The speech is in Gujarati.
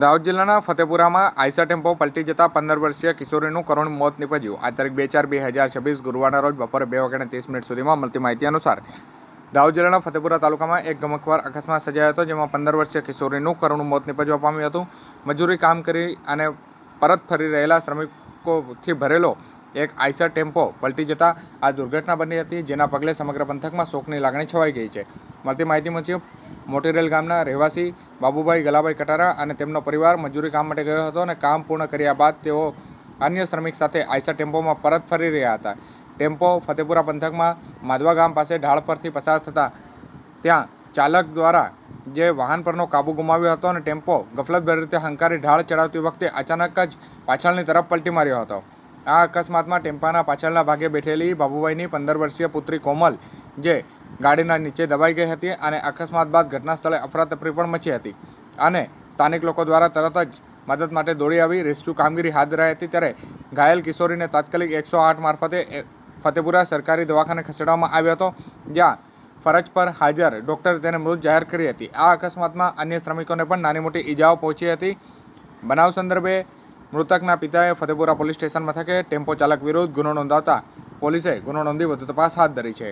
દાહોદ જિલ્લાના ફતેપુરામાં આઈસર ટેમ્પો પલટી જતા 15 વર્ષીય કિશોરીનું કરુણ મોત નીપજ્યું। આ તારીખ 2/4/2026 ગુરુવારના રોજ બપોરે 2:30 સુધીમાં મળતી માહિતી અનુસાર દાહોદ જિલ્લાના ફતેપુરા તાલુકામાં એક ગમખ્વાર અકસ્માત સર્જાયો હતો, જેમાં 15 વર્ષીય કિશોરીનું કરુણ મોત નીપજવા પામ્યું હતું। મજૂરી કામ કરી અને પરત ફરી રહેલા શ્રમિકોથી ભરેલો એક આઈસર ટેમ્પો પલટી જતા આ દુર્ઘટના બની હતી, જેના પગલે સમગ્ર પંથકમાં શોકની લાગણી છવાઈ ગઈ છે। મળતી માહિતી મુજબ મોટીરેલ ગામના રહેવાસી બાબુભાઈ ગલાભાઈ કટારા અને તેમનો પરિવાર મજૂરી કામ માટે ગયો હતો અને કામ પૂર્ણ કર્યા બાદ તેઓ અન્ય શ્રમિક સાથે આઈસર ટેમ્પોમાં પરત ફરી રહ્યા હતા। ટેમ્પો ફતેપુરા પંથકમાં માધવા ગામ પાસે ઢાળ પરથી પસાર થતાં ત્યાં ચાલક દ્વારા જે વાહન પરનો કાબુ ગુમાવ્યો હતો અને ટેમ્પો ગફલતભરી રીતે હંકારી ઢાળ ચડાવતી વખતે અચાનક જ પાછળની તરફ પલટી માર્યો હતો। આ અકસ્માતમાં ટેમ્પાના પાછળના ભાગે બેઠેલી બાબુભાઈની 15 વર્ષીય પુત્રી કોમલ જે ગાડીના નીચે દબાઈ ગઈ હતી અને અકસ્માત બાદ ઘટના સ્થળે અફરાતફરી પણ મચી હતી અને સ્થાનિક લોકો દ્વારા તરત જ મદદ માટે દોડી આવી રેસ્ક્યુ કામગીરી હાથ ધરાઈ હતી। ત્યારે ઘાયલ કિશોરીને તાત્કાલિક 108 મારફતે ફતેપુરા સરકારી દવાખાને ખસેડવામાં આવ્યો હતો, જ્યાં ફરજ પર હાજર ડોક્ટરે તેને મૃત જાહેર કરી હતી। આ અકસ્માતમાં અન્ય શ્રમિકોને પણ નાની મોટી ઈજાઓ પહોંચી હતી। બનાવ સંદર્ભે મૃતકના પિતાએ ફતેપુરા પોલીસ સ્ટેશન મથકે ટેમ્પો ચાલક વિરુદ્ધ ગુનો નોંધાવતા પોલીસે ગુનો નોંધી વધુ તપાસ હાથ ધરી છે।